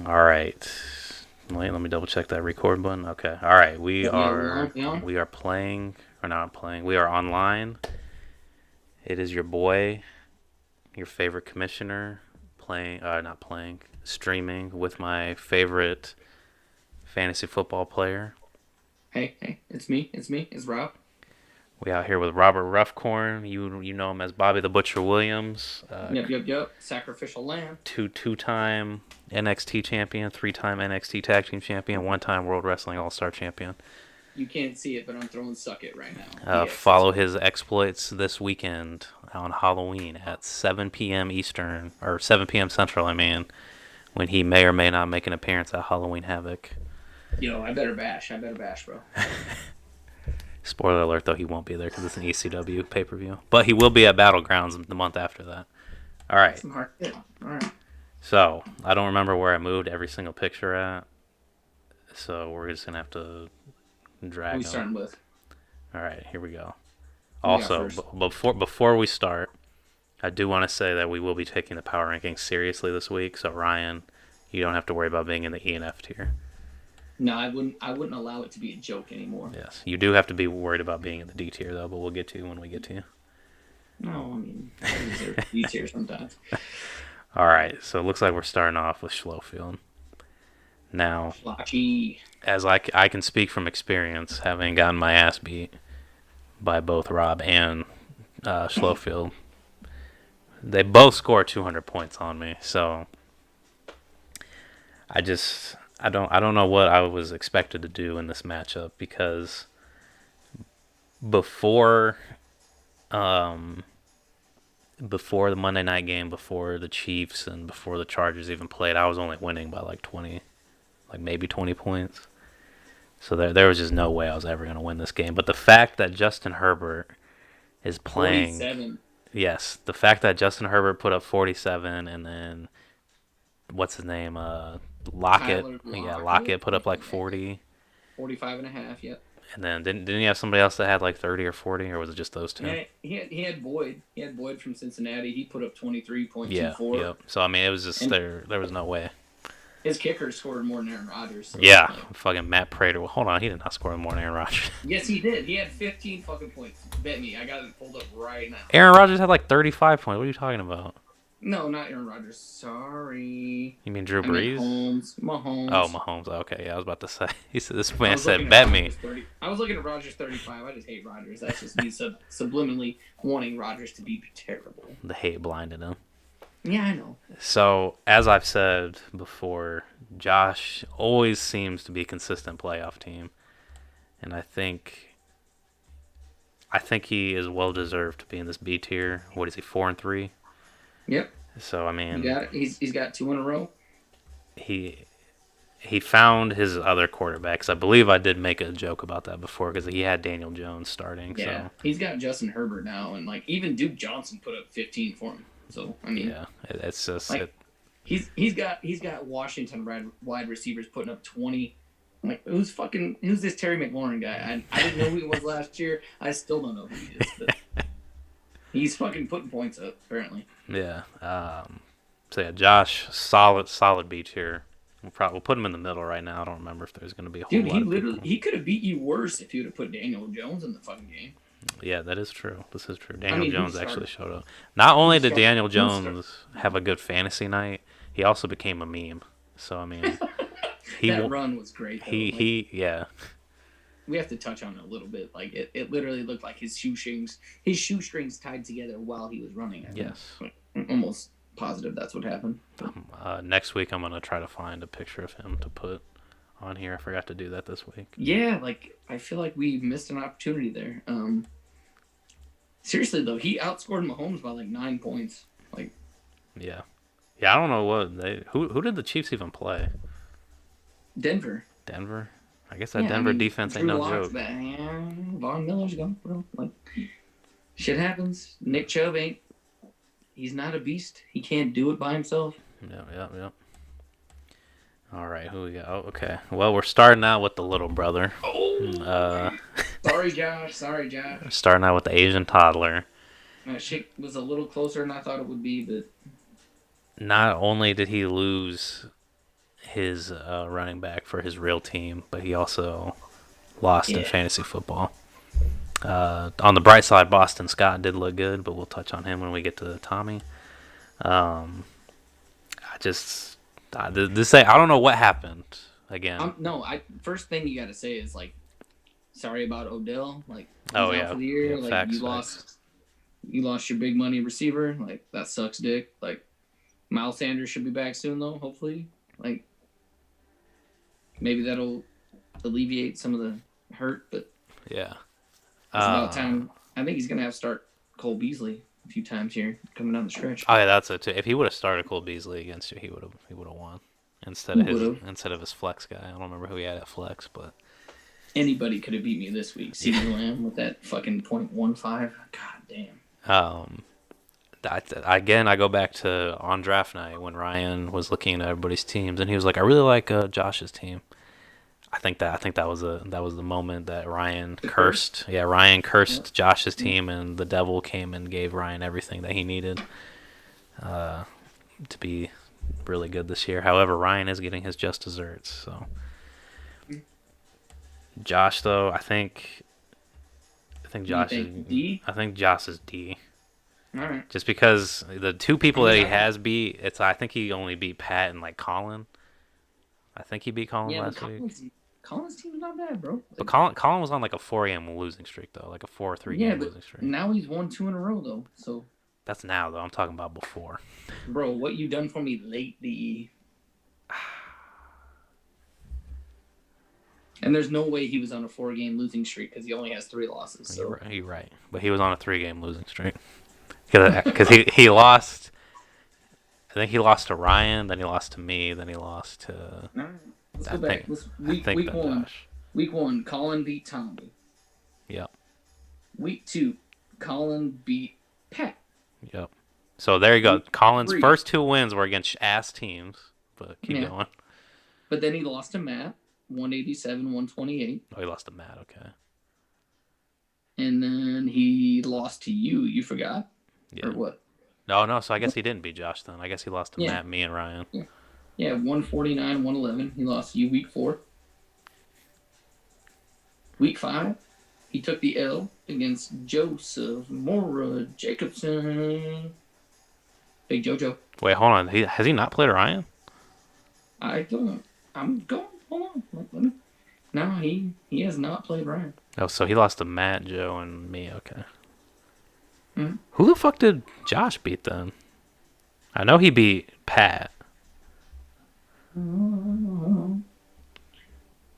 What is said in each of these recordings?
All right. Wait, let me double check that record button. Okay. All right. We Yeah, we are on? We on? we are playing or not playing. We are online. It is your boy, your favorite commissioner, playing not playing, streaming with my favorite fantasy football player. Hey, it's me. It's me. It's Rob. We out here with Robert Ruffcorn. You know him as Bobby the Butcher Williams. Yep. Sacrificial lamb. Two-time NXT champion, three-time NXT Tag Team champion, one-time World Wrestling All-Star champion. You can't see it, but I'm throwing suck it right now. Yes, that's Follow me. his exploits this weekend on Halloween at 7 p.m. Eastern, or 7 p.m. Central, I mean, when he may or may not make an appearance at Halloween Havoc. Yo, I better bash. I better bash, bro. Spoiler alert, though, he won't be there because it's an ECW pay-per-view. But he will be at Battlegrounds the month after that. All right. Some hard shit. All right. So, I don't remember where I moved every single picture at. So, we're just going to have to Who we drag them. starting with? All right, here we go. Who we got Also, first? before we start, I do want to say that we will be taking the power rankings seriously this week. So Ryan, you don't have to worry about being in the E and F tier. No, I wouldn't. I wouldn't allow it to be a joke anymore. Yes, you do have to be worried about being in the D tier though, but we'll get to you when we get to you. No, I mean, I deserve these here sometimes. All right, so it looks like we're starting off with Schlofield. Now, Lucky. as I can speak from experience, having gotten my ass beat by both Rob and Schlofield, they both scored 200 points on me. So I don't know what I was expected to do in this matchup because before um before the Monday night game, before the Chiefs and before the Chargers even played, I was only winning by like 20, like maybe 20 points. So there was just no way I was ever going to win this game. But the fact that Justin Herbert is playing, 47. yes, the fact that Justin Herbert put up 47 and then what's his name, Lockett, Tyler yeah, Lockett. Lockett put up like 40. 45 and a half. Yep. And then didn't he have somebody else that had like 30 or 40, or was it just those two? Yeah, he had Boyd. He had Boyd from Cincinnati. He put up Yeah, 23.24. yep. So I mean, it was just And there was no way. his kicker scored more than Aaron Rodgers. So, Yeah, like, fucking Matt Prater. Well, hold on, he did not score more than Aaron Rodgers. yes, he did. He had 15 fucking points. Bet me. I got it pulled up right now. Aaron Rodgers had like 35 points. What are you talking about? No, not Aaron Rodgers. Sorry. You mean Drew I meant Brees? Holmes. Oh, Mahomes. Mahomes. Okay, yeah, I was about to say. He said this I man was said, looking at "Bet me." Rodgers 30. I was looking at Rodgers 35. I just hate Rodgers. That's just me subliminally wanting Rodgers to be terrible. The hate blinded him. Yeah, I know. So as I've said before, Josh always seems to be a consistent playoff team, and I think he is well deserved to be in this B tier. What is he, 4-3? Yep. So I You mean, got it. He's got two in a row. he he found his other quarterbacks. I believe I did make a joke about that before because he had Daniel Jones starting. Yeah, So he's got Justin Herbert now, and like even Duke Johnson put up 15 for him. So I mean, yeah, it's just like he's got Washington wide receivers putting up 20. Like who's this Terry McLaurin guy? I didn't know who he was last year. I still don't know who he is, but he's fucking putting points up apparently. yeah. So yeah, Josh, solid B tier. We'll put him in the middle right now. I don't remember if there's going to be a whole Dude, lot he of literally people. he could have beat you worse if he would have put Daniel Jones in the fucking game. Yeah, that is true. This is true. I Daniel mean, Jones actually showed up. Not only did Daniel who started? Jones have a good fantasy night, he also became a meme. So I mean, he That won. run was great though. Like He yeah. we have to touch on it a little bit. Like it literally looked like his shoestrings tied together while he was running. I think. Yes. Like, I'm almost positive that's what happened. But Next week I'm gonna try to find a picture of him to put on here. I forgot to do that this week. yeah, like I feel like we missed an opportunity there. Seriously though, he outscored Mahomes by like 9 points. Like Yeah. Yeah, I don't know who did the Chiefs even play? Denver. Denver. I guess that Yeah, I Denver mean defense ain't Drew no Lock's joke. back. Yeah, Von Miller's gone, bro. Like shit happens. Nick Chubb ain't. He's not a beast. He can't do it by himself. Yeah. All right, who we got? Oh, okay. Well, we're starting out with the little brother. Oh, Uh, sorry, Josh. Sorry, Josh. Starting out with the Asian toddler. That shit was a little closer than I thought it would be, but Not only did he lose his running back for his real team, but he also lost in Yeah. fantasy football. On the bright side, Boston Scott did look good, but we'll touch on him when we get to Tommy. I just this say I don't know what happened again. No, I first thing you got to say is like, sorry about Odell. Like he's Oh out yeah, for the year. yeah, Like facts, facts. you lost your big money receiver. Like that sucks, dick. Like Miles Sanders should be back soon though. Hopefully, like maybe that'll alleviate some of the hurt. But Yeah. it's about time. I think he's gonna have to start Cole Beasley a few times here coming down the stretch. Oh yeah, that's it too. If he would have started Cole Beasley against you, he would have won Who would have? instead of his flex guy. I don't remember who he had at flex, but Anybody could have beat me this week. CeeDee Lamb with that fucking .15. God damn. again, I go back to on draft night when Ryan was looking at everybody's teams, and he was like, "I really like Josh's team." I think that was the moment that Ryan The cursed. Yeah, Ryan Yeah. cursed Josh's team, and the devil came and gave Ryan everything that he needed to be really good this year. However, Ryan is getting his just desserts. So, Josh, though, I think You Josh is think D? I think Josh is D. All right. Just because the two people that he has beat, I think he only beat Pat and like Collin. I think he beat Collin Yeah, but last week. Colin's team's not bad, bro. But Collin was on like a 4 game losing streak though, like a 4-3 Yeah, game but losing streak. now he's won 2 in a row though. So, That's now though. I'm talking about before. bro, what you done for me lately? And there's no way he was on a 4-game losing streak because he only has 3 losses. So You're right, but he was on a 3 game losing streak because he lost. I think he lost to Ryan, then he lost to me, then he lost to. all right, let's I go back. think Let's, I think week that one. Josh. Week 1, Colin beat Tommy. Yep. Week 2, Colin beat Pat. Yep. So there you go. Week Colin's 3. first 2 wins were against ass teams, but keep Yeah. going. But then he lost to Matt, 187, 128. Oh, he lost to Matt. Okay. And then he lost to you. You forgot? Yeah. Or what? No. So I guess he didn't beat Josh then. I guess he lost to Yeah. Matt, me, and Ryan. Yeah, 149, 111. He lost to you week 4. Week 5, he took the L against Joseph Mora Jacobson. Big Jojo. Wait, hold on. Has he not played Ryan? I'm going. Hold on. Let me. No, he has not played Ryan. Oh, so he lost to Matt, Joe, and me. Okay. Mhm. Who the fuck did Josh beat then? I know he beat Pat.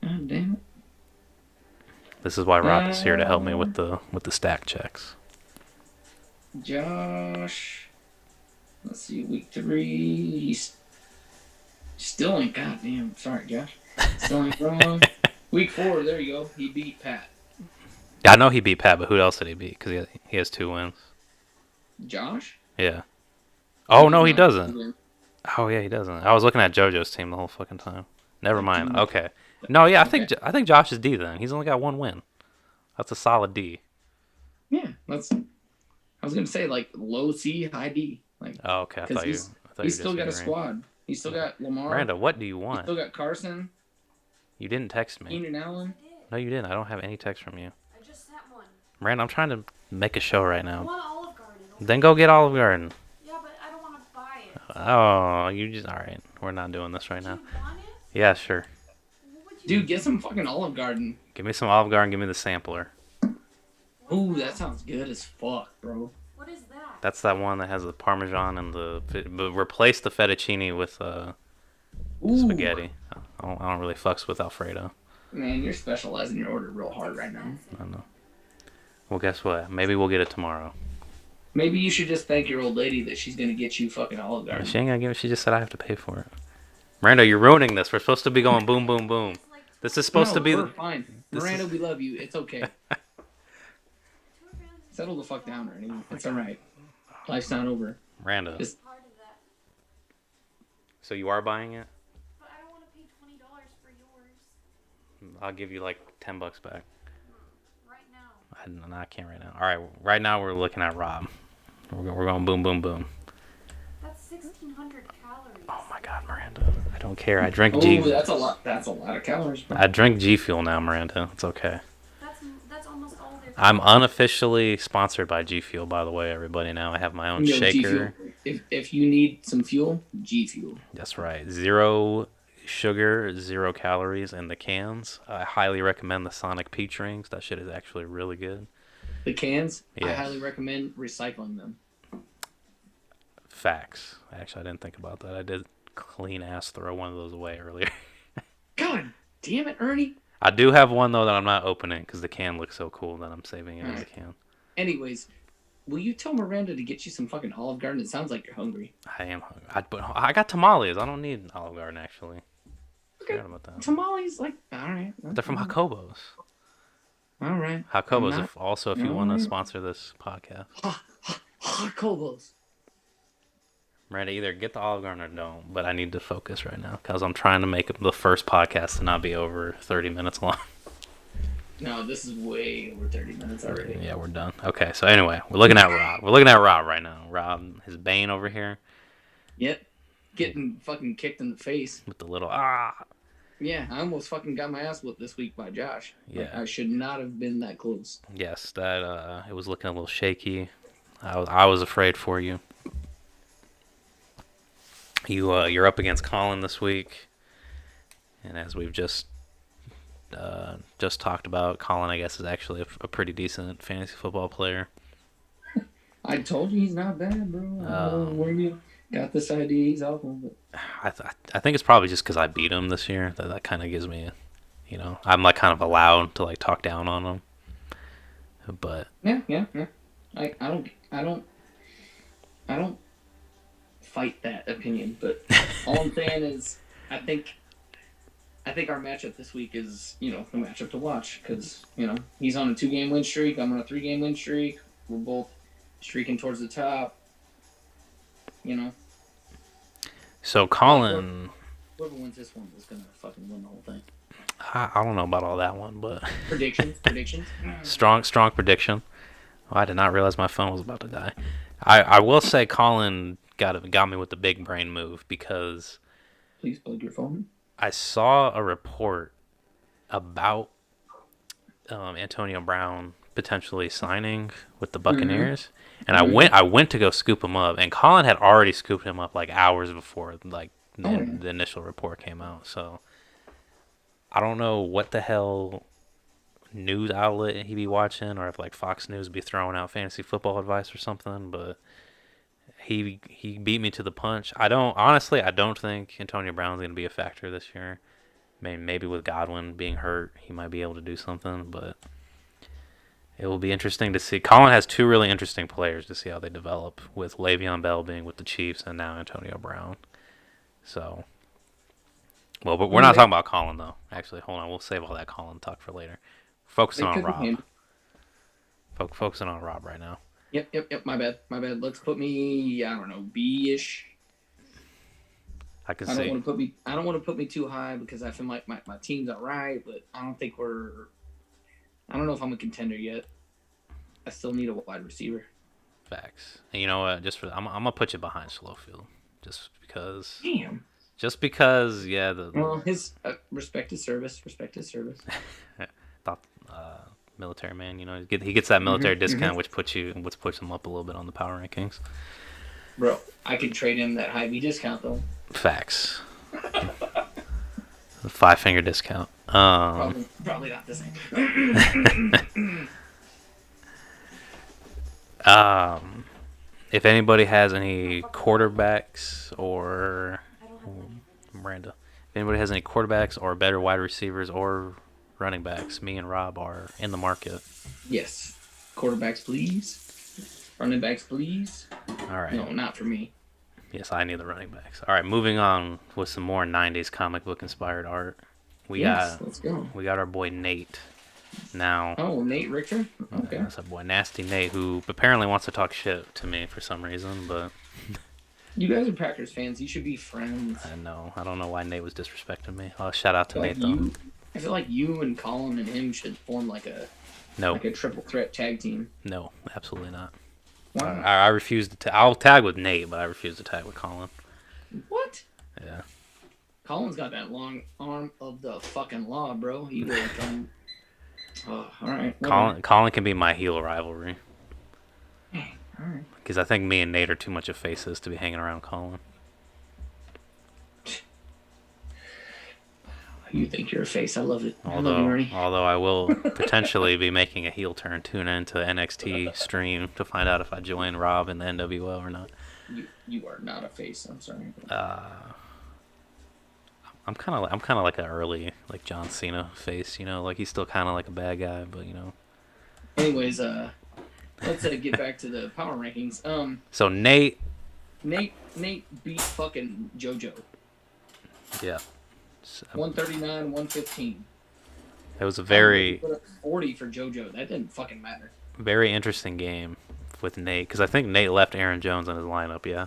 God damn it. This is why Rock is here to help me with the stack checks. Josh. Let's see, week 3. He's still ain't. Goddamn. Sorry, Josh. Still ain't wrong. Week 4. There you go. He beat Pat. Yeah, I know he beat Pat, but who else did he beat? Because he has 2 wins. Josh. Yeah. Oh no, he Not doesn't. win. Oh yeah, he doesn't. I was looking at JoJo's team the whole fucking time. Never mind. Dude. Okay. No, yeah, Okay. I think Josh is D then. He's only got 1 win. That's a solid D. Yeah, that's. I was gonna say like low C, high D, like Oh, okay. I because thought you. he's I thought you still were got a just agreeing. squad. He's still got Lamar. Miranda, what do you He's want? still got Carson, You didn't text me. Keenan Allen. No, you didn't. I don't have any text from you. I just sent one. Miranda, I'm trying to make a show right I now. want Olive Garden. Then go get Olive Garden. Yeah, but I don't want to buy it. Oh, you just. Alright. We're not doing this right Do now. you want it? Yeah, sure. What would you Dude, get some fucking Olive Garden. Give me some Olive Garden. Give me the sampler. Ooh, that sounds good as fuck, bro. What is that? That's that one that has the Parmesan and but replace the fettuccine with Ooh, spaghetti. I don't really fucks with Alfredo. Man, you're specializing your order real hard right now. I don't know. Well, guess what? Maybe we'll get it tomorrow. Maybe you should just thank your old lady that she's gonna get you fucking Olive Garden. She ain't gonna give it. She just said I have to pay for it. Miranda, you're ruining this. We're supposed to be going boom, boom, boom. It's like This is supposed to be. We're fine. this Miranda, is- we love you. It's okay. 2 grams is Settle the fuck down, Ernie. It's all right. Life's not over. Miranda. Just- part of that. So you are buying it? But I don't want to pay $20 for yours I'll give you like $10 back. right now. I can't right now. All right, right now we're looking at Rob. We're going boom, boom, boom. That's 1,600 calories. Oh my God, Miranda! I don't care. I drink Oh, G. that's a lot. That's a lot of calories, bro. I drink G Fuel now, Miranda. It's okay. That's almost all their. I'm unofficially sponsored by G Fuel, by the way, everybody. Now I have my own Yo, G shaker. Fuel. If you need some fuel, G Fuel. That's right. 0 sugar, 0 calories in the cans. I highly recommend the Sonic Peach Rings. That shit is actually really good. The cans, I Yes. highly recommend recycling them. Facts. Actually, I didn't think about that. I did clean ass throw one of those away earlier. God damn it, Ernie. I do have one though that I'm not opening because the can looks so cool that I'm saving it in the can. Anyways, will you tell Miranda to get you some fucking Olive Garden? It sounds like you're hungry. I am hungry. I got tamales. I don't need Olive Garden actually. Okay. Forgot about that. Tamales, like, all right. They're from Jacobos. All right. Jacobos, if you want to Alright. sponsor this podcast. Jacobos. Miranda, either get the Olive Garden or don't, but I need to focus right now because I'm trying to make the first podcast to not be over 30 minutes long. No, this is way over 30 minutes already. Yeah, we're done. Okay, so anyway, we're looking at Rob. We're looking at Rob right now. Rob, his Bane over here Yep. Getting fucking kicked in the face. with the little Yeah, I almost fucking got my ass whooped this week by Josh. Yeah. Like, I should not have been that close. Yes, that it was looking a little shaky. I was afraid for you. You're up against Collin this week, and as we've just talked about, Collin, I guess, is actually a pretty decent fantasy football player. I told you he's not bad, bro. I don't know where you got this idea. He's awful. But... I think it's probably just because I beat him this year that kind of gives me, I'm like kind of allowed to like talk down on him. But Yeah. I don't fight that opinion, but all I'm saying is I think our matchup this week is, the matchup to watch because, he's on a 2-game win streak. I'm on a 3-game win streak. We're both streaking towards the top. So Collin, whoever wins this one is gonna fucking win the whole thing. I don't know about all that one, but Predictions. strong prediction. Oh, I did not realize my phone was about to die. I will say Collin got me with the big brain move because Please plug your phone. I saw a report about Antonio Brown potentially signing with the Buccaneers, and I went to go scoop him up, and Collin had already scooped him up like hours before the initial report came out. So I don't know what the hell news outlet he be watching, or if like Fox News be throwing out fantasy football advice or something, but he beat me to the punch. I don't think Antonio Brown's going to be a factor this year. Maybe with Godwin being hurt, he might be able to do something, but it will be interesting to see. Collin has 2 really interesting players to see how they develop, with Le'Veon Bell being with the Chiefs and now Antonio Brown. So, but we're not talking about Collin, though. Actually, hold on. We'll save all that Collin talk for later. Focusing on Rob. Focusing on Rob right now. Yep. My bad. Let's put me, I don't know, B-ish. I don't want to put me too high because I feel like my team's all right, but I don't know if I'm a contender yet. I still need a wide receiver. Facts. And you know what? I'm gonna put you behind Slowfield, just because. Damn. Just because, yeah. Well, his respect his service. Thought military man, he gets that military discount, which puts him up a little bit on the power rankings. Bro, I could trade him that Hy-Vee discount though. Facts. The 5-finger discount. Probably not the same. If anybody has any quarterbacks or Miranda, if anybody has any quarterbacks or better wide receivers or running backs, me and Rob are in the market. Yes. Quarterbacks, please. Running backs, please. All right. No, not for me. Yes, I need the running backs. All right, moving on with some more 90s comic book inspired art. Let's go. We got our boy Nate now. Oh, Nate Richter? Okay. That's our boy Nasty Nate, who apparently wants to talk shit to me for some reason, but... You guys are Packers fans. You should be friends. I know. I don't know why Nate was disrespecting me. Shout out to Nate, though. I feel like you and Collin and him should form like a triple threat tag team. No, absolutely not. Why not? I refuse to. I'll tag with Nate, but I refuse to tag with Collin. What? Yeah. Collin's got that long arm of the fucking law, bro. He will come. Oh, all right. Collin can be my heel rivalry. All right. Because I think me and Nate are too much of faces to be hanging around Collin. You think you're a face? I love it. I love you, Ernie. Although I will potentially be making a heel turn, tune into NXT stream to find out if I join Rob in the NWO or not. You are not a face. I'm sorry. I'm kind of like an early like John Cena face, you know, like he's still kind of like a bad guy, but you know. Anyways, let's get back to the power rankings. So Nate beat fucking Jojo. Yeah. 139, 115. It was a very 40 for Jojo. That didn't fucking matter. Very interesting game with Nate because I think Nate left Aaron Jones in his lineup. Yeah.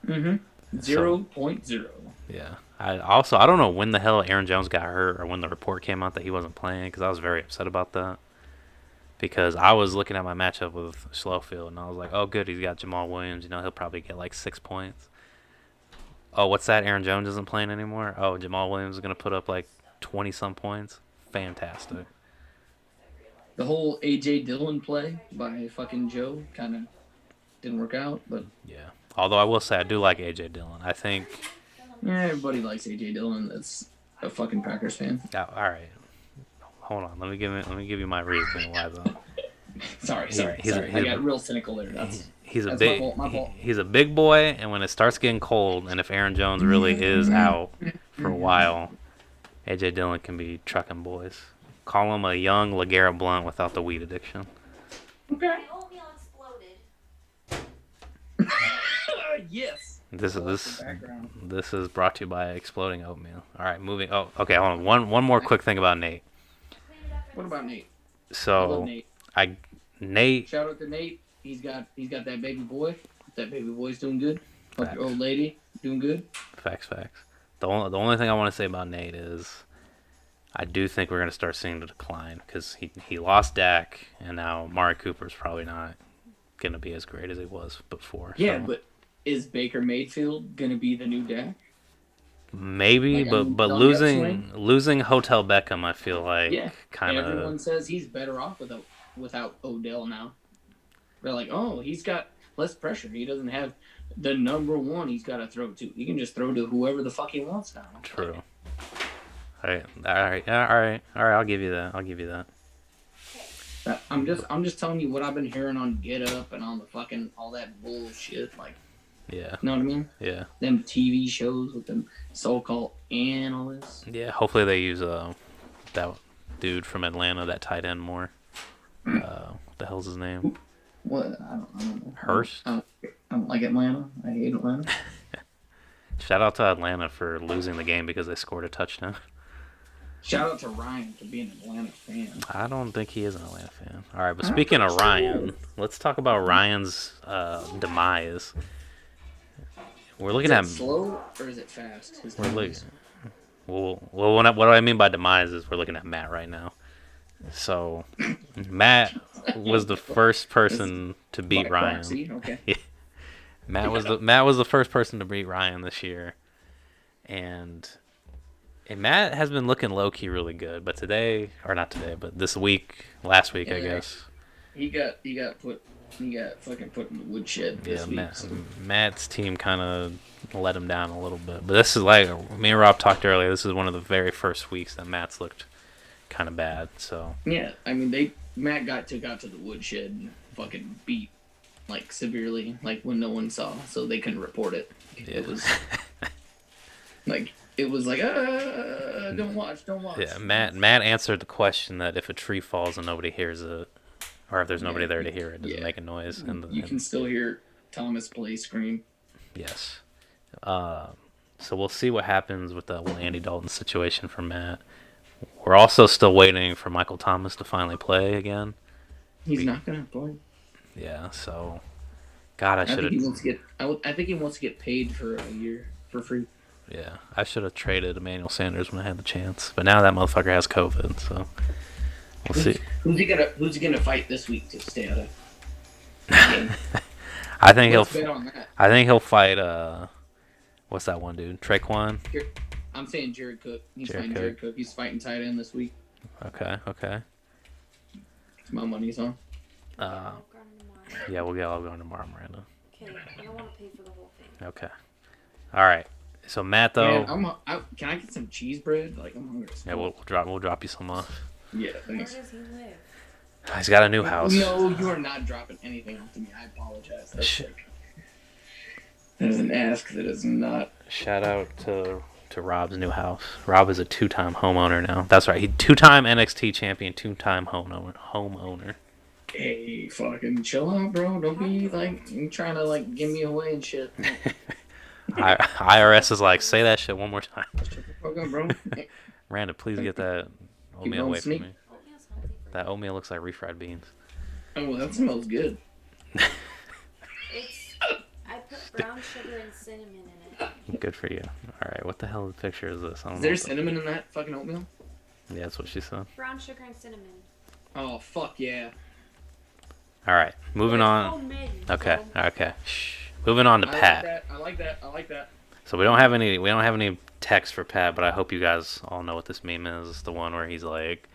0.0. Yeah. I don't know when the hell Aaron Jones got hurt or when the report came out that he wasn't playing because I was very upset about that. Because I was looking at my matchup with Slowfield and I was like, oh good, he's got Jamal Williams. You know, he'll probably get like 6 points. Oh, what's that? Aaron Jones isn't playing anymore? Oh, Jamal Williams is going to put up like 20-some points? Fantastic. The whole A.J. Dillon play by fucking Joe kind of didn't work out, but... Yeah. Although I will say I do like A.J. Dillon. I think... Yeah, everybody likes A.J. Dillon that's a fucking Packers fan. Oh, all right. Hold on. Let me give you my reasoning why, though. Sorry. I got real cynical there. He's a that's big my fault. He's a big boy, and when it starts getting cold, and if Aaron Jones really is out for a while, A.J. Dillon can be trucking boys. Call him a young LeGarrette Blount without the weed addiction. Okay. My oatmeal exploded. Yes. This is brought to you by Exploding Oatmeal. All right, moving. Oh, okay. Hold on. One more quick thing about Nate. What about Nate? So I love Nate. Nate. Shout out to Nate. He's got that baby boy. That baby boy's doing good. Like your old lady doing good. Facts. The only thing I want to say about Nate is I do think we're going to start seeing the decline because he lost Dak and now Mari Cooper's probably not going to be as great as he was before. Yeah, so. But is Baker Mayfield going to be the new Dak? Maybe, like, but losing Hotel Beckham, I feel like kind of. Everyone says he's better off without Odell now. They're like, oh, he's got less pressure. He doesn't have the number one he's got to throw to. He can just throw to whoever the fuck he wants now. True. All right. I'll give you that. I'm just telling you what I've been hearing on Get Up and on the fucking all that bullshit. Like, yeah. You know what I mean? Yeah. Them TV shows with them so-called analysts. Yeah. Hopefully they use that dude from Atlanta, that tight end more. What the hell's his name? What? I don't know. Hurst? I don't like Atlanta. I hate Atlanta. Shout out to Atlanta for losing the game because they scored a touchdown. Shout out to Ryan for being an Atlanta fan. I don't think he is an Atlanta fan. All right, but speaking of Ryan, let's talk about Ryan's demise. We're looking at slow or is it fast? We're looking. Well, what do I mean by demise is we're looking at Matt right now. So, Matt was the first person to beat Ryan. Proxy? Okay. Yeah. Matt was the first person to beat Ryan this year, and Matt has been looking low key really good. But this week, last week, I guess. He got fucking put in the woodshed this week. Matt's team kind of let him down a little bit. But this is like me and Rob talked earlier. This is one of the very first weeks that Matt's looked kind of bad. So yeah, I mean Matt got to the woodshed and fucking beat like severely, like when no one saw, so they couldn't report it. Yeah. It was like don't watch. Yeah, Matt answered the question that if a tree falls and nobody hears it, or if there's nobody there to hear it, does it make a noise? And you can still hear Thomas play scream. Yes. So we'll see what happens with the Andy Dalton situation for Matt. We're also still waiting for Michael Thomas to finally play again. He's not gonna play. Yeah. So, God, I should have. I think he wants to get paid for a year for free. Yeah, I should have traded Emmanuel Sanders when I had the chance, but now that motherfucker has COVID, so we'll see. Who's he gonna fight this week to stay out of? I think bet on that. he'll fight. What's that one dude? Traquan. I'm saying Jared Cook. He's Jared fighting Cook. Jared Cook. He's fighting tight end this week. Okay. My money's on. Uh, I'll go tomorrow. yeah, we'll get all going tomorrow, Miranda. Okay, I don't want to pay for the whole thing. Okay. All right. So Matt, though. Man, can I get some cheese bread? Like I'm hungry. Yeah, we'll drop you some off. Yeah, Where thanks. does he live? He's got a new house. No, you are not dropping anything off to me. I apologize. That's like, that is an ask. That is not. Shout out to Rob's new house. Rob is a 2-time homeowner now. That's right. He 2-time NXT champion, 2-time homeowner. Hey, fucking chill out, bro. Don't be like you trying to like give me away and shit. IRS is like, say that shit one more time. Shut the fuck up, bro. Randa, please get that oatmeal going away from sneak. me. Oatmeal's healthy for That oatmeal looks like refried beans. Oh, that smells good. It's I put brown sugar and cinnamon in it. Good for you. All right, what the hell picture is this? I don't Is know there what the- cinnamon in that fucking oatmeal? Yeah, that's what she said. Brown sugar and cinnamon. Oh fuck yeah. All right, moving Well, on. it's homemade, Okay, so- okay. Shh. Moving on to Pat. I like that. So we don't have any text for Pat, but I hope you guys all know what this meme is. It's the one where he's like,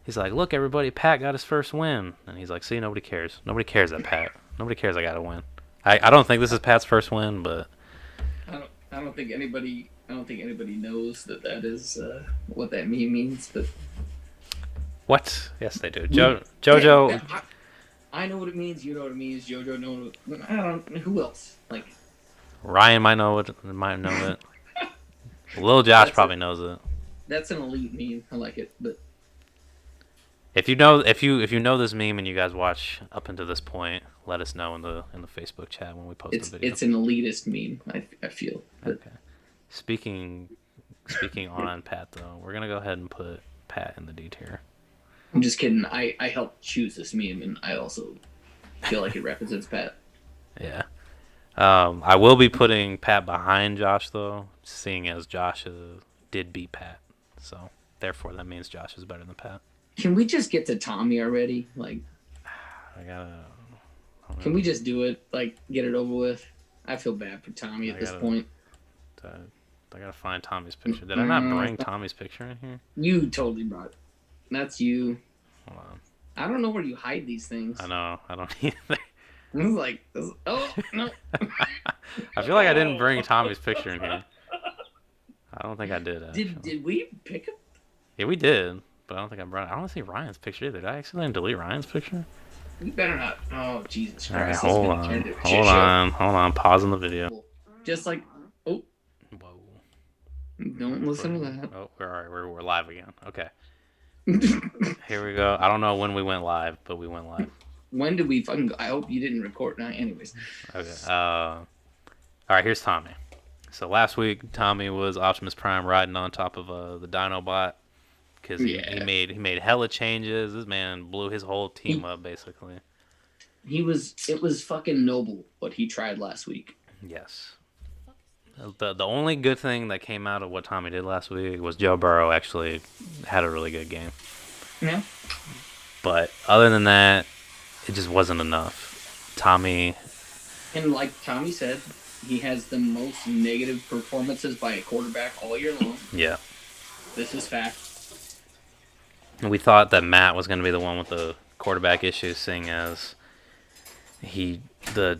look everybody, Pat got his first win, and he's like, see, nobody cares. Nobody cares that Pat. Nobody cares I got a win. I don't think this is Pat's first win, but I don't think anybody knows that is what that meme means, but what? Yes, they do. Jojo. Yeah, I know what it means. You know what it means. Jojo know. I don't. Who else? Like Ryan might know it. Lil Josh probably knows it. that's an elite meme. I like it, but If you know this meme and you guys watch up until this point, let us know in the Facebook chat when we post the video. it's an elitist meme. I feel. But Okay. Speaking on Pat though, we're gonna go ahead and put Pat in the D tier. I'm just kidding. I helped choose this meme, and I also feel like it represents Pat. Yeah. I will be putting Pat behind Josh though, seeing as Josh did beat Pat, so therefore that means Josh is better than Pat. Can we just get to Tommy already? Like, I don't can know. we just do it? Like, get it over with? I feel bad for Tommy at this point. I gotta find Tommy's picture. Did I not bring Tommy's picture in here? You totally brought it. That's you. Hold on. I don't know where you hide these things. I know. I don't either. This is like, oh no. I feel like I didn't bring Tommy's picture in here. I don't think I did. Actually. Did we pick up? Yeah, we did, but I don't think I brought. I don't see Ryan's picture either. Did I accidentally delete Ryan's picture? You better not. Oh Jesus All right, Christ! hold on. Pausing the video. Just like, oh, Whoa. don't listen to that. Oh, we're live again. Okay, here we go. I don't know when we went live, but we went live. When did we fucking go? I hope you didn't record now. Anyways. Okay. All right, here's Tommy. So last week, Tommy was Optimus Prime riding on top of the Dinobot because he made hella changes. This man blew his whole team up basically. It was fucking noble what he tried last week. Yes. The only good thing that came out of what Tommy did last week was Joe Burrow actually had a really good game. Yeah. But other than that, it just wasn't enough. Tommy. And like Tommy said, he has the most negative performances by a quarterback all year long. Yeah. This is fact. We thought that Matt was going to be the one with the quarterback issues, seeing as the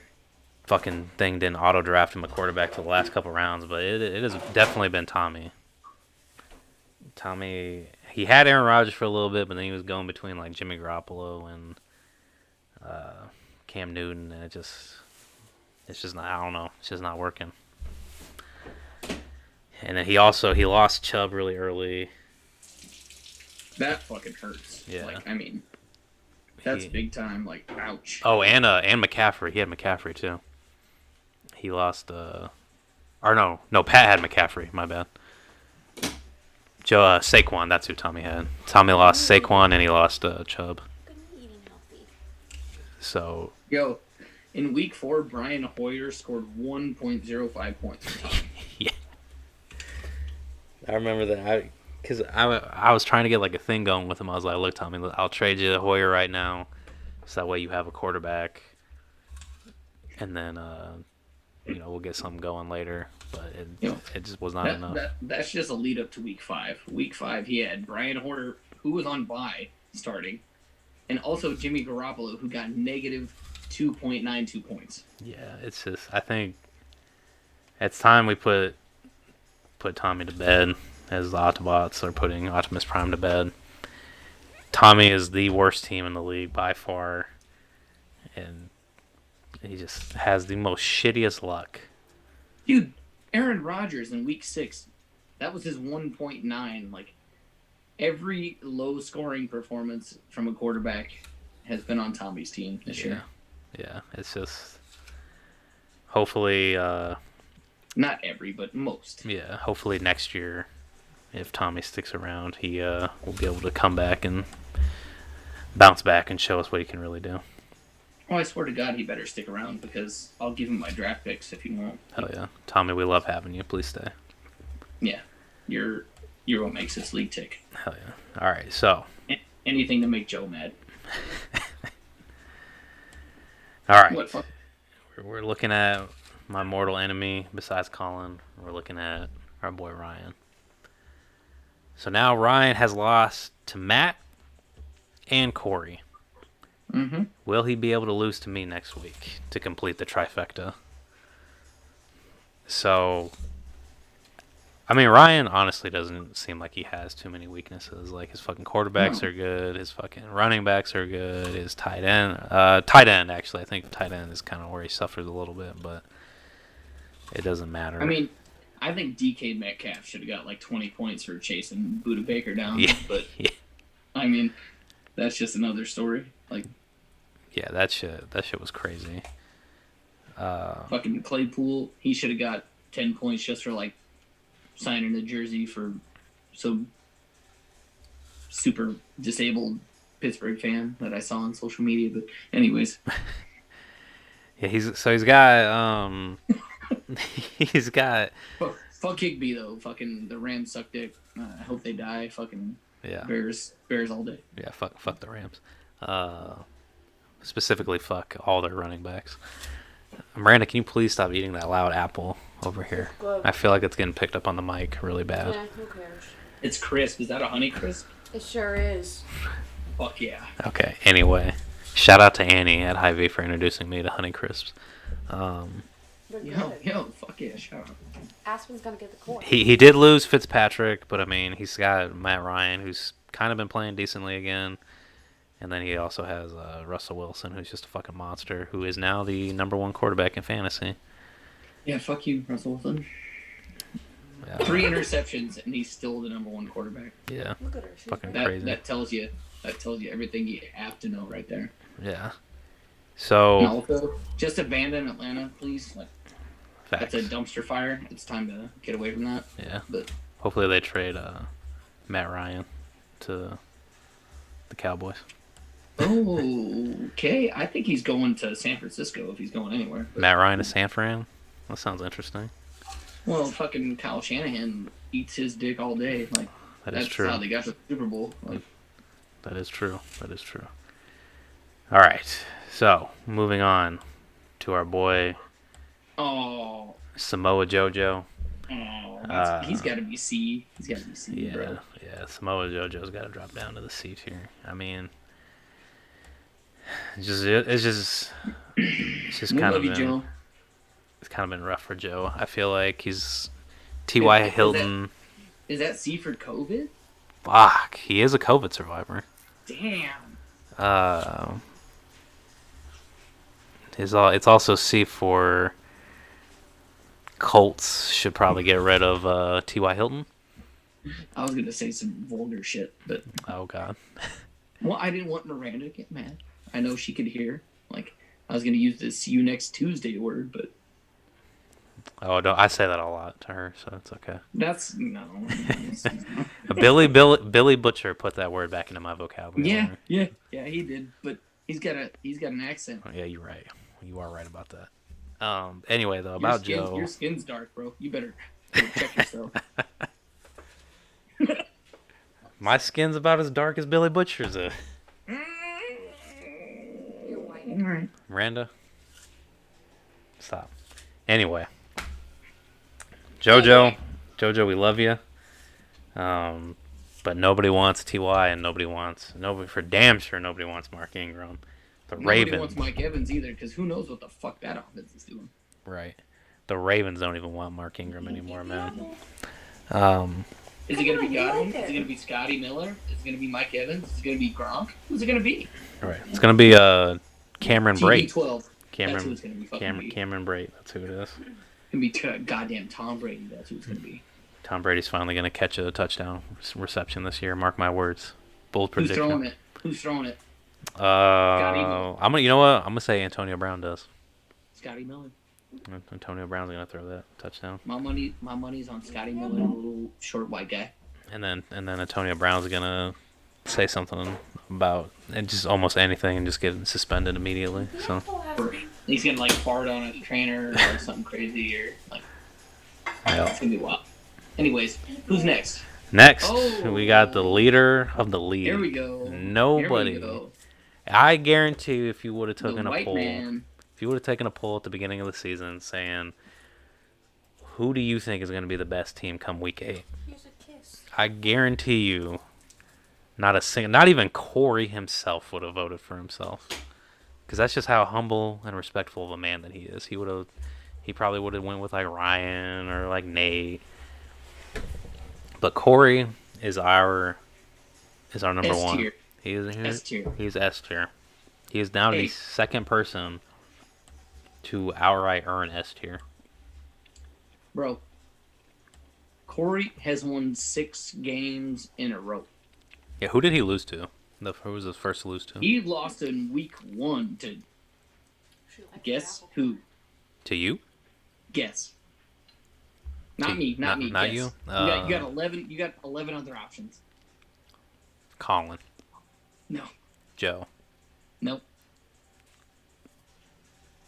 fucking thing didn't auto draft him a quarterback for the last couple rounds, but it has definitely been Tommy. Tommy, he had Aaron Rodgers for a little bit, but then he was going between like Jimmy Garoppolo and Cam Newton, and it's just not. I don't know. It's just not working. And then he lost Chubb really early. That fucking hurts. Yeah. Like, I mean, that's big time. Like, ouch. Oh, and McCaffrey. He had McCaffrey too. He lost. Or no, Pat had McCaffrey. My bad. Saquon. That's who Tommy had. Tommy lost Saquon and he lost Chubb. Good eating healthy. So. Yo, in week 4, Brian Hoyer scored 1.05 points. Yeah. I remember that. Because I was trying to get like a thing going with him. I was like, look, Tommy, I'll trade you Hoyer right now. So that way you have a quarterback. And then we'll get something going later, but You know, it just was not enough. that's just a lead up to week 5. Week 5, he had Brian Hoyer, who was on bye, starting, and also Jimmy Garoppolo, who got negative 2.92 points. Yeah, it's just I think it's time we put Tommy to bed, as the Autobots are putting Optimus Prime to bed. Tommy is the worst team in the league by far, and he just has the most shittiest luck. Dude, Aaron Rodgers in week 6, that was his 1.9. Like, every low scoring performance from a quarterback has been on Tommy's team this year. Yeah, it's just hopefully. Not every, but most. Yeah, hopefully next year, if Tommy sticks around, he will be able to come back and bounce back and show us what he can really do. Oh, I swear to God, he better stick around because I'll give him my draft picks if he won't. Hell yeah, Tommy, we love having you. Please stay. Yeah, you're what makes this league tick. Hell yeah. All right, so anything to make Joe mad. All right, What fuck? we're looking at my mortal enemy besides Collin. We're looking at our boy Ryan. So now Ryan has lost to Matt and Kory. Mm-hmm. Will he be able to lose to me next week to complete the trifecta? So, I mean, Ryan honestly doesn't seem like he has too many weaknesses. Like, his fucking quarterbacks are good. His fucking running backs are good. His tight end, actually. I think tight end is kind of where he suffers a little bit, but it doesn't matter. I mean, I think DK Metcalf should have got like 20 points for chasing Buda Baker down. Yeah. But, Yeah. I mean, that's just another story. Like, Yeah, that shit was crazy. fucking Claypool, he should have got 10 points just for like signing a jersey for some super disabled Pittsburgh fan that I saw on social media. But anyways, Yeah, he's got he's got fuck Higby though. Fucking the Rams suck dick. I hope they die. Fucking yeah Bears all day. yeah fuck the Rams. Specifically, fuck all their running backs. Miranda, can you please stop eating that loud apple over here? Good. I feel like it's getting picked up on the mic really bad. Yeah, who cares? It's crisp. Is that a Honey Crisp? It sure is. Fuck yeah. Okay, anyway. Shout out to Annie at Hy-Vee for introducing me to Honey Crisps. They're good. Yo, fuck yeah, shout out. Aspen's gonna get the court. He did lose Fitzpatrick, but I mean, he's got Matt Ryan, who's kind of been playing decently again. And then he also has Russell Wilson, who's just a fucking monster, who is now the #1 quarterback in fantasy. Yeah, fuck you, Russell Wilson. Yeah. 3 interceptions, and he's still the #1 quarterback. Yeah, Look at her. She's fucking great. crazy. That tells you everything you have to know right there. Yeah. And So, also, just abandon Atlanta, please. Like, facts. that's a dumpster fire. It's time to get away from that. Yeah. But Hopefully they trade Matt Ryan to the Cowboys. okay, I think he's going to San Francisco if he's going anywhere. But, Matt Ryan to San Fran? That sounds interesting. well, fucking Kyle Shanahan eats his dick all day. Like That is that's true. how they got to the Super Bowl. Like, That is true. That is true. All right. So, moving on to our boy oh, Samoa Jojo. he's got to be C. He's got to be C, Yeah, bro. yeah. Samoa Jojo's got to drop down to the C tier. I mean, it's just We kind of love you, been Joe. it's kind of been rough for Joe. I feel like he's T.Y. Hilton. Is that C for COVID? Fuck, he is a COVID survivor. Damn. It's also C for Colts should probably get rid of T.Y. Hilton. I was gonna say some vulgar shit, but Oh God. well, I didn't want Miranda to get mad. I know she could hear. Like, I was gonna use the "see you next Tuesday" word, but Oh, don't, I say that a lot to her, so it's okay. that's no. Billy Butcher put that word back into my vocabulary. yeah, he did. But he's got an accent. Oh, yeah, you're right. You are right about that. Anyway, though, about Joe. Your skin's dark, bro. You better check yourself. My skin's about as dark as Billy Butcher's. You're white. All right. Miranda, stop. Anyway, Jojo, Jojo, we love you. But nobody wants Ty, and nobody for damn sure nobody wants Mark Ingram. The Nobody Ravens, wants Mike Evans either, because who knows what the fuck that offense is doing. right? The Ravens don't even want Mark Ingram anymore, man. Is it going to be Godwin? Is it going to be Scotty Miller? Is it going to be Mike Evans? Is it going to be Gronk? Who's it going to be? Right. It's gonna be Cameron Brate. TB12. Cameron, That's who it's going to be. Cameron Brate. That's who it is. It's going to be goddamn Tom Brady. That's who it's going to be. Tom Brady's finally gonna catch a touchdown reception this year. Mark my words. Bold prediction. Who's throwing it? I'm gonna. You know what? I'm gonna say Antonio Brown does. Scotty Miller. Antonio Brown's gonna throw that touchdown. My money's on Scotty Miller, the little short white guy. And then Antonio Brown's gonna say something about and just almost anything and just get suspended immediately. So he's gonna like fart on his trainer or something crazy or like. Yeah. It's gonna be wild. Anyways, who's next? Next, we got the leader of the league. Here we go. Nobody. Here we go. I guarantee you, if you would have taken a poll, man. if you would have taken a poll at the beginning of the season saying, who do you think is going to be the best team come week 8? Here's a kiss. I guarantee you, not even Kory himself would have voted for himself, because that's just how humble and respectful of a man that he is. He probably would have went with like Ryan or like Nate. But Kory is our number one. S-tier. He's S tier. He is now the second person to outright earn S tier. Bro, Kory has won 6 games in a row. Yeah, who did he lose to? Who was his first to lose to? He lost in week 1 to guess who? To you? Guess. Not me. Not you. Guess. You got 11. You got 11 other options. Collin. No. Joe. Nope.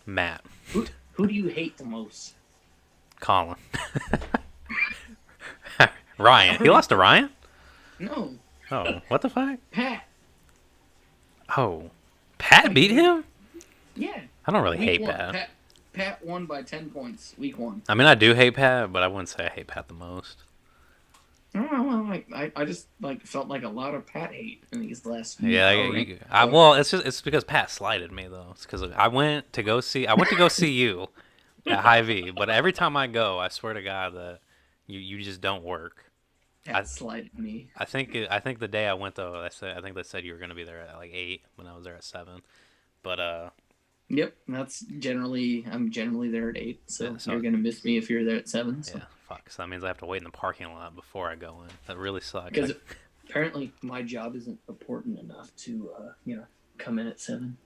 Matt. Who do you hate the most? Collin. Ryan. He lost to Ryan? No. Oh, what the fuck? Pat. Oh, Pat beat him? Yeah. I don't really hate Week one, Pat. Pat won by 10 points. Week 1. I mean, I do hate Pat, but I wouldn't say I hate Pat the most. I don't know. I just felt like a lot of Pat hate in these last few Yeah, well, it's because Pat slighted me though. It's because I went to go see you at Hy-Vee, but every time I go, I swear to God that you just don't work. Pat slighted me. I think the day I went though, I think they said you were gonna be there at like 8 when I was there at 7, but Yep, I'm generally there at 8, so you're gonna miss me if you're there at 7. So. Yeah, fuck. So that means I have to wait in the parking lot before I go in. That really sucks. Because apparently my job isn't important enough to come in at 7.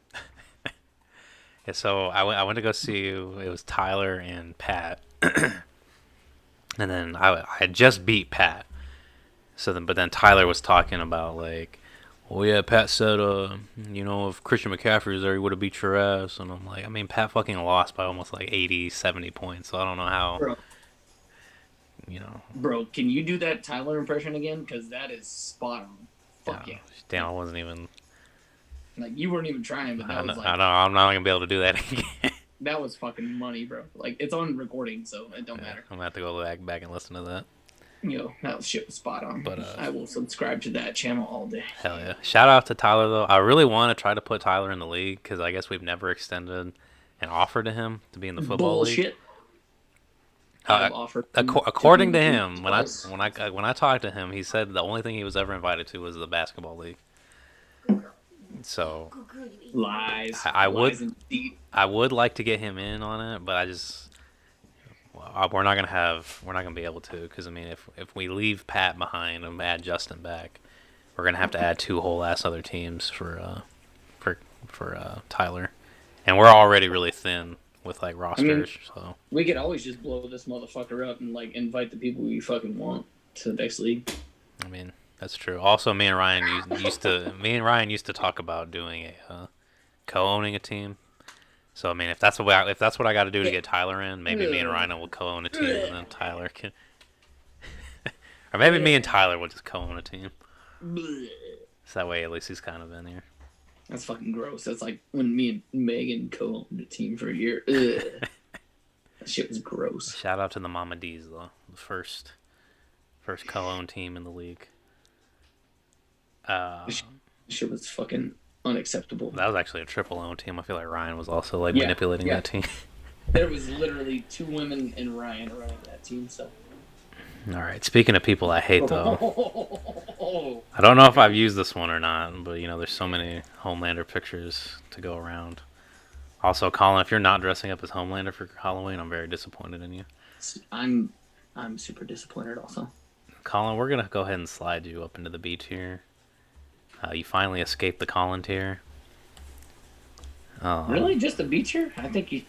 Yeah, so I went to go see you. It was Tyler and Pat, and then I had just beat Pat. But then Tyler was talking about like, oh yeah, Pat said, if Christian McCaffrey was there, he would have beat your ass. And I'm like, I mean, Pat fucking lost by almost like 80, 70 points. So I don't know how. Bro. Bro, can you do that Tyler impression again? Because that is spot on. Fuck yeah. Damn, I wasn't even. Like, you weren't even trying, but that was like. I know, I'm not going to be able to do that again. That was fucking money, bro. Like, it's on recording, so it don't matter. I'm going to have to go back and listen to that. That shit was spot on. But I will subscribe to that channel all day. Hell yeah. Shout out to Tyler, though. I really want to try to put Tyler in the league because I guess we've never extended an offer to him to be in the football league. Bullshit. According to him, when I talked to him, he said the only thing he was ever invited to was the basketball league. So lies. I would like to get him in on it, but we're not gonna be able to because I mean if we leave Pat behind and add Justin back, we're gonna have to add 2 whole ass other teams for Tyler, and we're already really thin with like rosters. So we could always just blow this motherfucker up and like invite the people we fucking want to the next league. I mean that's true. Also, me and Ryan used to talk about doing co-owning a team. So I mean, if that's what I got to do to get Tyler in, maybe me and Ryan will co-own a team, and then Tyler can, or maybe me and Tyler will just co-own a team. So that way, at least he's kind of in here. That's fucking gross. That's like when me and Megan co-owned a team for a year. That shit was gross. Shout out to the Mama D's though, the first co-owned team in the league. That shit was fucking unacceptable. That was actually a triple owned team. I feel like Ryan was also like Yeah, manipulating yeah. that team. There was literally 2 women and Ryan running that team. So. All right. Speaking of people I hate though, Oh. I don't know if I've used this one or not, but there's so many Homelander pictures to go around. Also, Collin, if you're not dressing up as Homelander for Halloween, I'm very disappointed in you. I'm super disappointed also. Collin, we're gonna go ahead and slide you up into the B tier. You finally escaped the Collin tier. Really, just the B tier? I think he.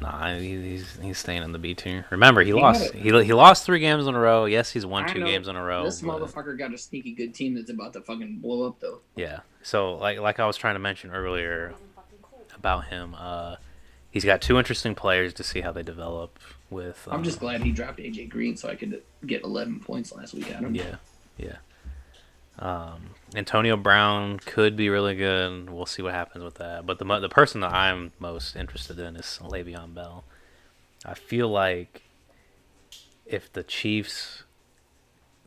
Nah, he's staying in the B tier. Remember, he lost. He lost 3 games in a row. Yes, he's won 2 games in a row. This motherfucker got a sneaky good team that's about to fucking blow up, though. Yeah. So, like I was trying to mention earlier about him, he's got 2 interesting players to see how they develop. With I'm just glad he dropped AJ Green so I could get 11 points last week out of him. Yeah. Antonio Brown could be really good. We'll see what happens with that. But the person that I'm most interested in is Le'Veon Bell. I feel like if the Chiefs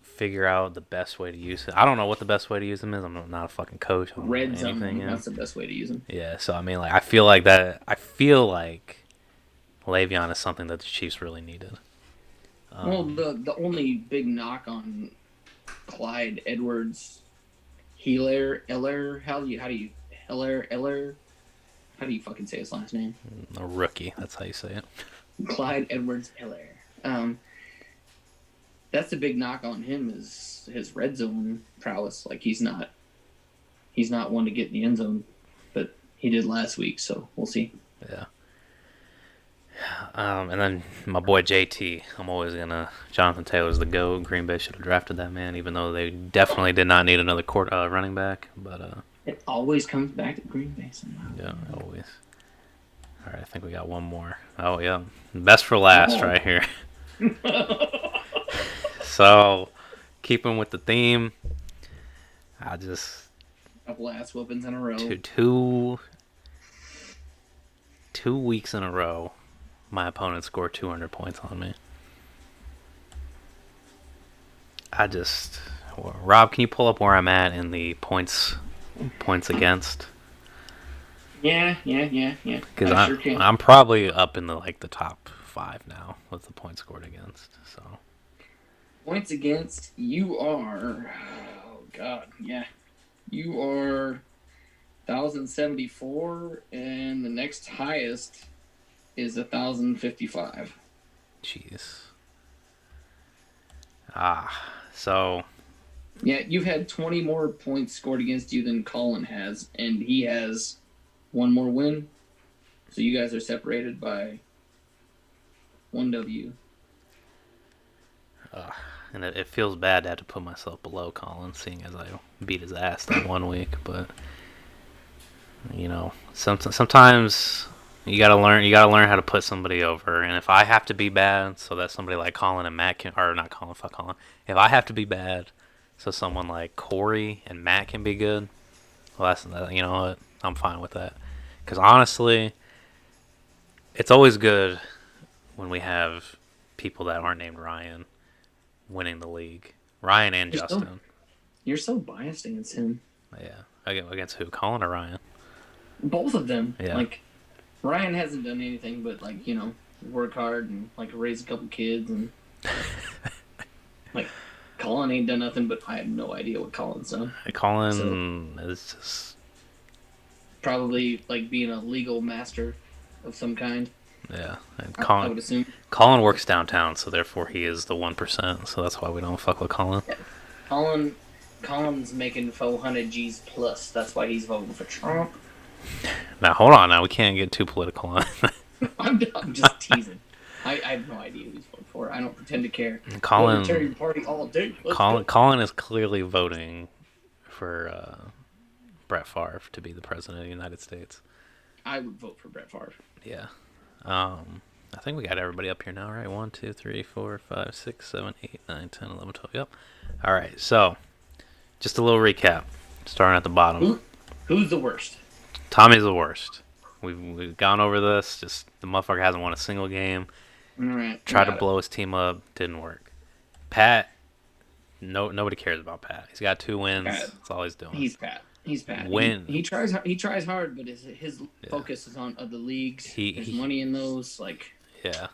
figure out the best way to use it, I don't know what the best way to use him is. I'm not a fucking coach. Red zone. That's the best way to use him. Yeah. So I mean, like, I feel like Le'Veon is something that the Chiefs really needed. Well, the only big knock on Clyde Edwards Eller, how do you fucking say his last name? A rookie, that's how you say it. Clyde Edwards Eller. That's the big knock on him is his red zone prowess. Like he's not one to get in the end zone, but he did last week, so we'll see. Yeah. And then my boy JT, Jonathan Taylor's the GOAT. Green Bay should have drafted that man, even though they definitely did not need another running back. But it always comes back to Green Bay somehow. Yeah, always. All right, I think we got one more. Oh yeah, best for last right here. So, keeping with the theme, I just couple ass whoopings in a row. Two weeks in a row. My opponent scored 200 points on me. Rob, can you pull up where I'm at in the points against? Yeah. Because I'm probably up in the top 5 now with the points scored against. So points against, you are. Oh God, yeah, you are 1,074, and the next highest is 1,055. Jeez. So. Yeah, you've had 20 more points scored against you than Collin has, and he has 1 more win. So you guys are separated by 1 W. And it feels bad to have to put myself below Collin, seeing as I beat his ass that 1 week. But sometimes. You gotta learn how to put somebody over, and if I have to be bad so that somebody like Collin and Matt not Collin, fuck Collin. If I have to be bad so someone like Kory and Matt can be good, well, you know what? I'm fine with that. Because honestly, it's always good when we have people that aren't named Ryan winning the league. Ryan and Justin. You're so biased against him. Yeah, against who? Collin or Ryan? Both of them. Yeah. Ryan hasn't done anything but work hard and raise a couple kids and Collin ain't done nothing, but I have no idea what Collin's done. Collin is just probably being a legal master of some kind. Yeah, and I would assume Collin works downtown, so therefore he is the 1%. So that's why we don't fuck with Collin. Yeah. Collin's making 400 G's plus. That's why he's voting for Trump. Now hold on. Now we can't get too political on. I'm just teasing. I have no idea who he's voting for. I don't pretend to care. Collin party all day. Collin is clearly voting for Brett Favre to be the president of the United States. I would vote for Brett Favre. Yeah. I think we got everybody up here now, right? 1, 2, 3, 4, 5, 6, 7, 8, 9, 10, 11, 12. Yep. All right. So, just a little recap. Starting at the bottom. Who's the worst? Tommy's the worst. We've gone over this. Just the motherfucker hasn't won a single game. All right. Tried to Got it. blow his team up, didn't work. Pat, nobody cares about Pat. He's got 2 wins. Pat. That's all he's doing. He's Pat. He's Pat. Win. He tries hard, but his Yeah. focus is on other leagues. There's He money in those. Like yeah. the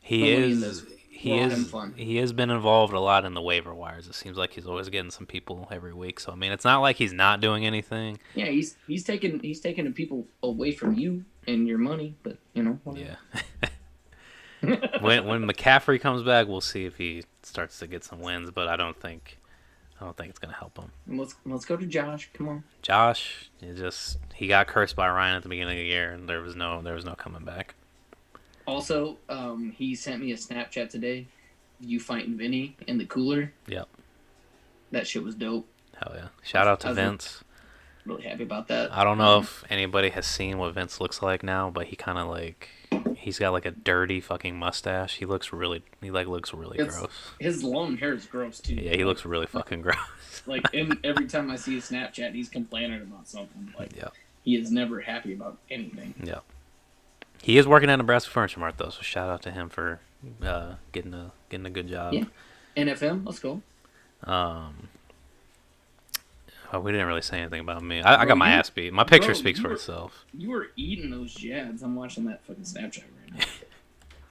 He money in is. those. He We're all is. having fun. He has been involved a lot in the waiver wires. It seems like he's always getting some people every week. So I mean, it's not like he's not doing anything. Yeah, he's taking the people away from you and your money, but whatever. Yeah. when McCaffrey comes back, we'll see if he starts to get some wins. But I don't think it's gonna help him. Let's go to Josh. Come on. Josh, he got cursed by Ryan at the beginning of the year, and there was no coming back. Also, he sent me a Snapchat today. You fighting Vinny in the cooler. Yep. That shit was dope. Hell yeah. Shout out to Vince. Really happy about that. I don't know if anybody has seen what Vince looks like now, but he's got like a dirty fucking mustache. He looks really gross. His long hair is gross too. Yeah, he looks really fucking gross. Every time I see his Snapchat, he's complaining about something. Yeah. He is never happy about anything. Yeah. He is working at Nebraska Furniture Mart though, so shout out to him for getting a good job. Yeah. NFM, let's go. Oh, we didn't really say anything about me. I got my ass beat. My picture speaks for itself. You were eating those jabs. I'm watching that fucking Snapchat right now.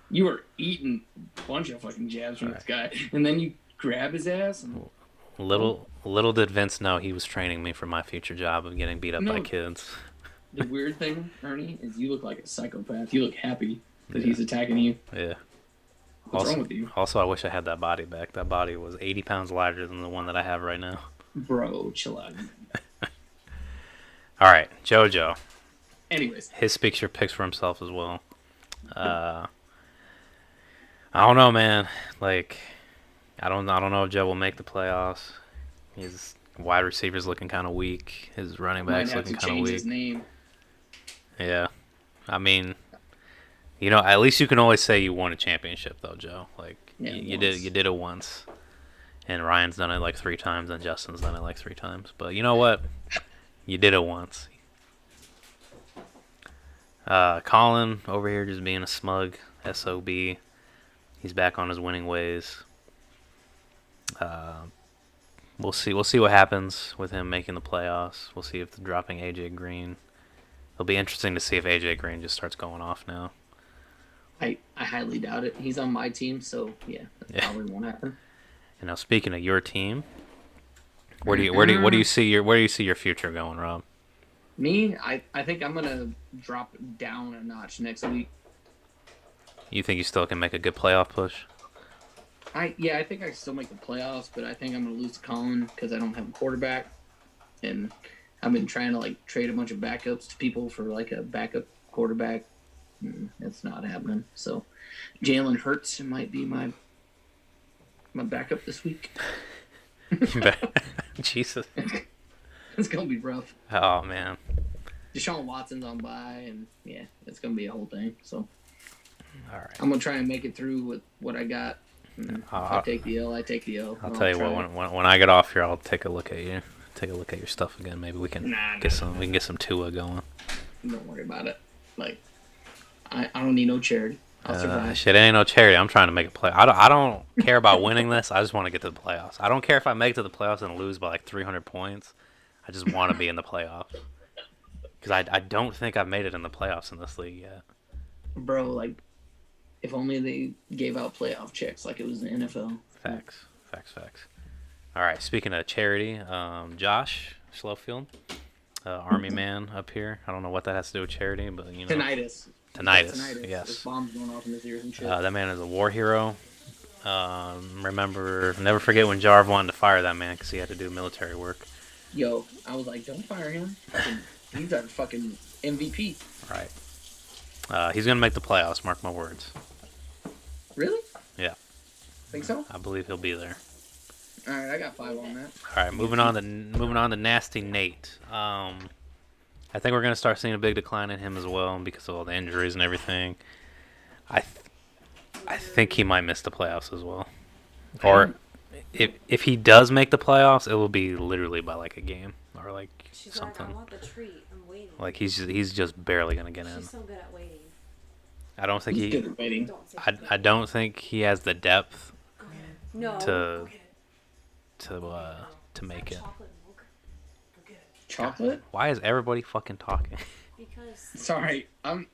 You were eating a bunch of fucking jabs from this guy, and then you grab his ass. And... Little did Vince know he was training me for my future job of getting beat up by kids. The weird thing, Ernie, is you look like a psychopath. You look happy that he's attacking you. Yeah. What's wrong with you? Also, I wish I had that body back. That body was 80 pounds lighter than the one that I have right now. Bro, chill out. All right, Jojo. Anyways, his picture picks for himself as well. I don't know, man. Like, I don't know if Joe will make the playoffs. His wide receivers looking kind of weak. His running backs looking kind of weak. His name. Yeah, I mean, at least you can always say you won a championship, though, Joe. Like, you did it once. And Ryan's done it like 3 times, and Justin's done it like 3 times. But you know what? You did it once. Collin over here just being a smug SOB. He's back on his winning ways. We'll see what happens with him making the playoffs. We'll see if they're dropping AJ Green. It'll be interesting to see if AJ Green just starts going off now. I highly doubt it. He's on my team, so yeah, that probably won't happen. And now, speaking of your team, where do you see your future going, Rob? Me, I think I'm gonna drop down a notch next week. You think you still can make a good playoff push? I think I can still make the playoffs, but I think I'm gonna lose to Collin because I don't have a quarterback, and I've been trying to trade a bunch of backups to people for a backup quarterback. It's not happening. So Jalen Hurts might be my backup this week. Jesus. It's going to be rough. Oh, man. Deshaun Watson's on bye, and yeah, it's going to be a whole thing. So all right. I'm going to try and make it through with what I got. If I take the L, I take the L. I'll tell you what, when I get off here, I'll take a look at you. Take a look at your stuff again. Maybe we can get some Tua going. Don't worry about it. I don't need no charity. I'll survive. Shit, it ain't no charity. I'm trying to make a play. I don't care about winning this. I just want to get to the playoffs. I don't care if I make it to the playoffs and lose by 300 points. I just want to be in the playoffs. Because I don't think I've made it in the playoffs in this league yet. Bro, if only they gave out playoff checks like it was the NFL. Facts. All right, speaking of charity, Josh Schofield, Army man up here. I don't know what that has to do with charity, but Tinnitus. Tinnitus, yes. There's bombs going off in his ears and shit. That man is a war hero. Never forget when Jarv wanted to fire that man because he had to do military work. Yo, I was like, don't fire him. He's our fucking MVP. Right. He's going to make the playoffs, mark my words. Really? Yeah. Think so? I believe he'll be there. All right, I got 5 on that. All right, moving on to Nasty Nate. I think we're going to start seeing a big decline in him as well because of all the injuries and everything. I think he might miss the playoffs as well. Or if he does make the playoffs, it will be literally by a game or She's something. I want the treat. I'm waiting. He's just barely going to get in. She's so good at waiting. I don't think He's he. good at waiting. Don't say I don't think he has the depth Go get it. No. to Go get it. to make it. Chocolate milk. Go get it. Chocolate? Why is everybody fucking talking? Because Sorry, I'm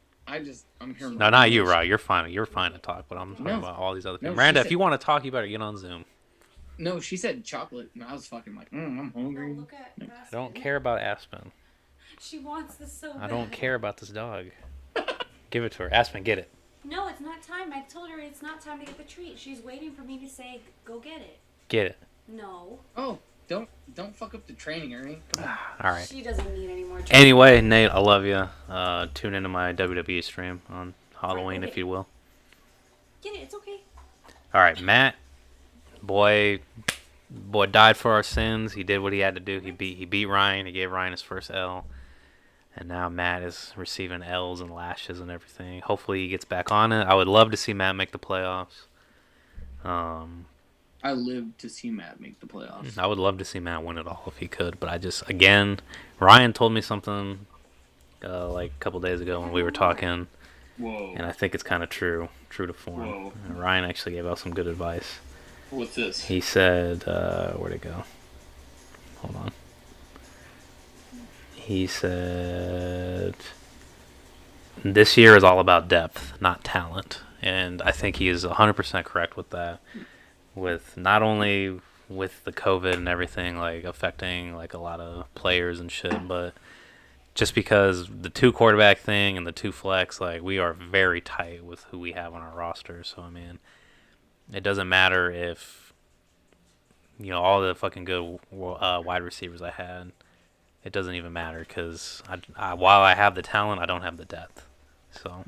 hearing. No, not you, Rod. You're fine. You're fine to talk, but I'm talking No. about all these other people. No, she Miranda, if said- you want to talk, you better get on Zoom. No, she said chocolate, and I was fucking like, I'm hungry. no, look at I don't care about Aspen. She wants this so bad. I don't care about this dog. Give it to her. Aspen, get it. No, it's not time. I told her it's not time to get the treat. She's waiting for me to say, go get it. Get it. No. Oh, don't fuck up the training, Ernie. Come on. All right. She doesn't need any more treat. Anyway, Nate, I love you. Tune into my WWE stream on Halloween, if you will. Get it. It's okay. All right, Matt. Boy died for our sins. He did what he had to do. He beat Ryan. He gave Ryan his first L. And now Matt is receiving L's and lashes and everything. Hopefully he gets back on it. I would love to see Matt make the playoffs. I lived to see Matt make the playoffs. I would love to see Matt win it all if he could. But I just, again, Ryan told me something like a couple days ago when we were talking. Whoa. And I think it's kind of true to form. Whoa. Ryan actually gave out some good advice. What's this? He said, where'd it go? Hold on. He said, this year is all about depth, not talent. And I think he is 100% correct with that. With not only with the COVID and everything, like, affecting, like, a lot of players and shit, but just because the 2 quarterback thing and the 2 flex, like, we are very tight with who we have on our roster. So, I mean, it doesn't matter if, all the fucking good wide receivers I had. It doesn't even matter because while I have the talent, I don't have the depth. So.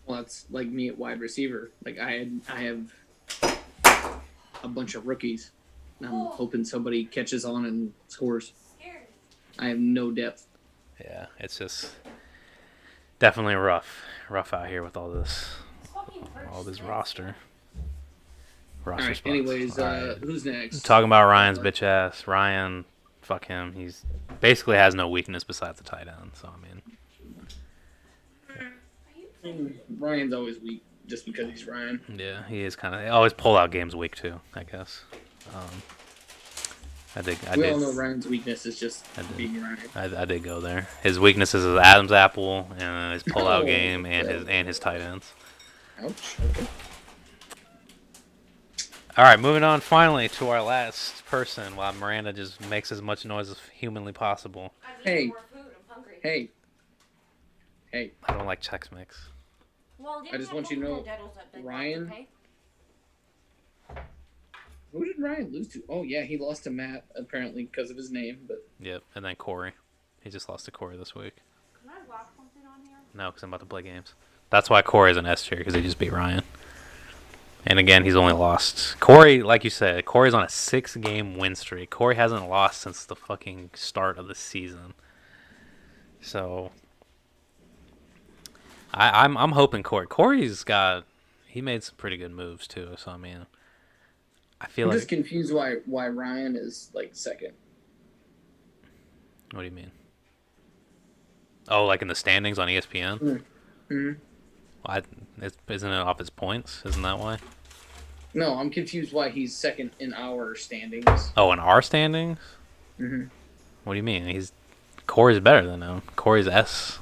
Well, that's like me at wide receiver. Like I have a bunch of rookies. And I'm hoping somebody catches on and scores. Scared. I have no depth. Yeah, it's just definitely rough out here with all this roster. All right. Spots. Anyways, All right. who's next? Talking about Ryan's bitch ass. Ryan, fuck him. He's basically has no weakness besides the tight end. So I mean, Ryan's always weak just because he's Ryan. yeah, he is kind of always pull out games weak too, I guess. We all know Ryan's weakness is just being Ryan. I did go there. His weakness is his Adam's apple and his pull out Oh, game and his tight ends. Ouch. Okay. All right, moving on finally to our last person while Miranda just makes as much noise as humanly possible. I just Hey. need more food. I'm hungry. Hey, I don't like Chex Mix. Well, I just want you to know, Ryan- Okay? who did Ryan lose to? Oh yeah, he lost to Matt apparently because of his name. But Yep, and then Kory. He just lost to Kory this week. Can I walk something on here? No, because I'm about to play games. That's why Kory's an S tier, because he just beat Ryan. And again, he's only lost. Kory, like you said, Kory's on a 6-game win streak. Kory hasn't lost since the fucking start of the season. So, I'm hoping Kory's got. He made some pretty good moves too. So I mean, I feel I'm like. just confused why Ryan is like second. What do you mean? Oh, like in the standings on ESPN? Mm-hmm. Isn't it off his points? Isn't that why? No, I'm confused why he's second in our standings. Oh, in our standings? Mm-hmm. What do you mean? Kory's better than him. Kory's S.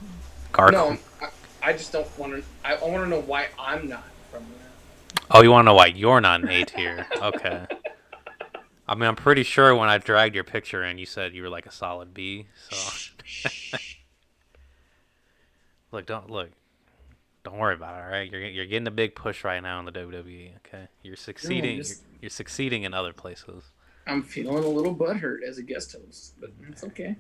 No, I just don't want to. I want to know why I'm not from there. Oh, you want to know why you're not an A tier? Okay. I mean, I'm pretty sure when I dragged your picture in, you said you were like a solid B. So don't worry about it. All right, you're getting a big push right now in the WWE. Okay, you're succeeding. No, you're succeeding in other places. I'm feeling a little butthurt as a guest host, but it's okay.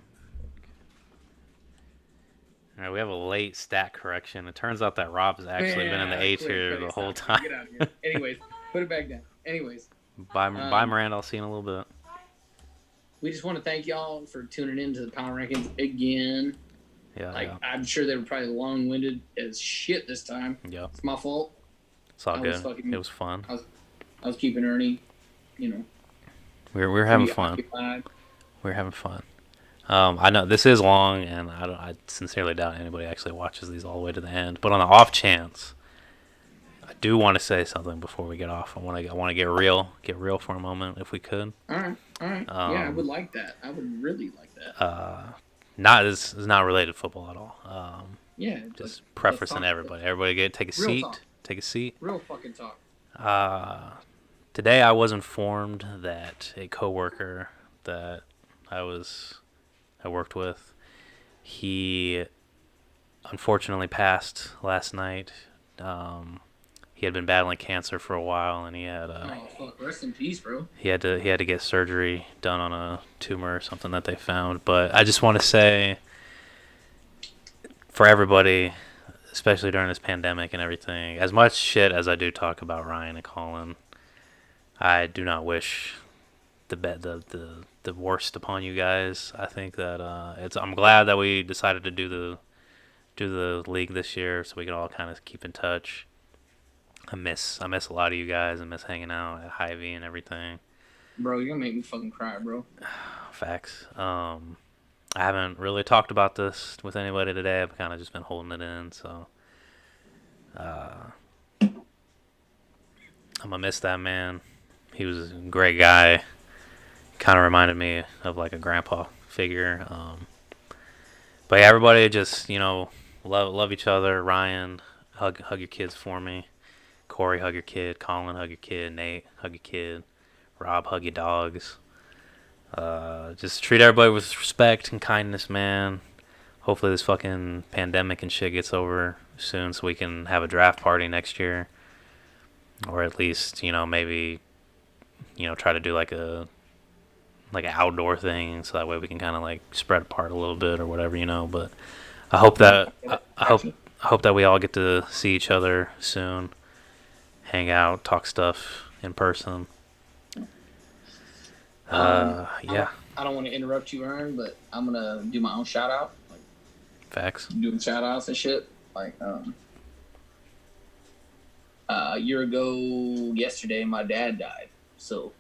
All right, we have a late stat correction. It turns out that Rob has actually been in the A tier the whole time. Get out of here. Anyways, put it back down. Anyways, Bye, Miranda. I'll see you in a little bit. we just want to thank y'all for tuning in to the Power Rankings again. Yeah, I'm sure they were probably long-winded as shit this time. yeah. It's my fault. It's all I good. was It was fun. I was keeping Ernie, We were having fun. preoccupied. We were having fun. I know this is long, and I sincerely doubt anybody actually watches these all the way to the end. But on the off chance, I do want to say something before we get off. I want to get real for a moment, if we could. All right, all right. Yeah, I would like that. I would really like that. Not this is not related to football at all. Yeah, Just let's preferencing talk. everybody. Everybody take a Real seat. talk. Take a seat. Real fucking talk. Today I was informed that a coworker that I worked with, he unfortunately passed last night. He had been battling cancer for a while, and Oh fuck! Rest in peace, bro. he had to get surgery done on a tumor or something that they found. But I just want to say, for everybody, especially during this pandemic and everything, as much shit as I do talk about Ryan and Collin, I do not wish the worst upon you guys. I think that I'm glad that we decided to do the league this year so we can all kind of keep in touch. I miss a lot of you guys. I miss hanging out at Hy-Vee and everything. Bro, you're gonna make me fucking cry, bro. Facts. I haven't really talked about this with anybody today. I've kind of just been holding it in, so I'm gonna miss that man. He was a great guy. Kind of reminded me of like a grandpa figure. But yeah, everybody just love each other. Ryan, hug your kids for me. Kory, hug your kid. Collin, hug your kid. Nate, hug your kid. Rob, hug your dogs. Just treat everybody with respect and kindness, man. Hopefully this fucking pandemic and shit gets over soon so we can have a draft party next year. Or at least, maybe, try to do like an outdoor thing so that way we can kind of like spread apart a little bit or whatever, But I hope that I hope that we all get to see each other soon, hang out, talk stuff in person. Yeah. I don't want to interrupt you, Aaron, but I'm gonna do my own shout out. Like Facts. doing shout outs and shit. Like a year ago yesterday my dad died. So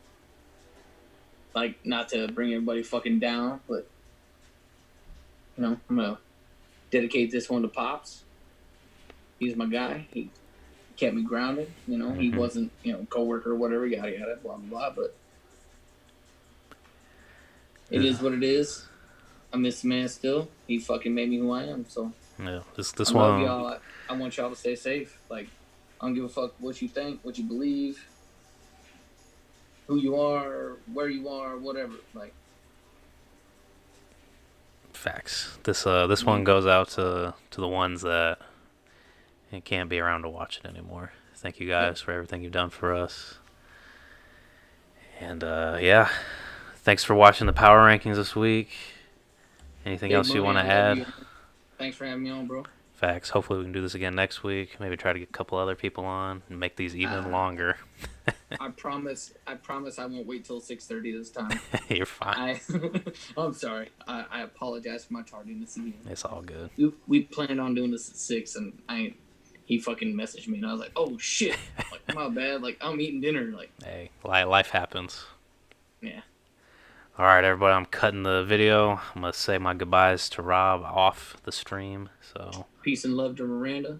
like not to bring everybody fucking down, but I'm gonna dedicate this one to Pops. He's my guy. He kept me grounded. He wasn't, coworker or whatever, yada yada, blah blah blah, but it is what it is. I miss the man still. He fucking made me who I am. So yeah, this I one. love y'all. I want y'all to stay safe. Like I don't give a fuck what you think, what you believe, who you are, where you are, whatever. Like Facts. This one goes out to the ones that can't be around to watch it anymore. Thank you guys for everything you've done for us. And yeah, thanks for watching the power rankings this week. Anything else you want to add? Thanks for having me on, bro. Facts. Hopefully we can do this again next week. Maybe try to get a couple other people on and make these even longer. I promise I won't wait till 6:30 this time. You're fine. I'm sorry. I apologize for my tardiness again. It's all good. We planned on doing this at 6, and he fucking messaged me, and I was like, oh shit, like my bad. Like I'm eating dinner. Like hey, life happens. Yeah. All right, everybody. I'm cutting the video. I'm gonna say my goodbyes to Rob off the stream. So peace and love to Miranda.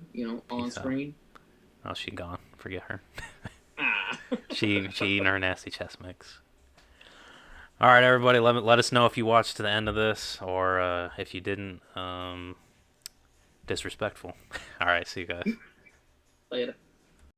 On screen. Oh, she gone. Forget her. Ah. she eating her nasty chest mix. All right, everybody. Let us know if you watched to the end of this or if you didn't. Disrespectful. All right, see you guys. Later.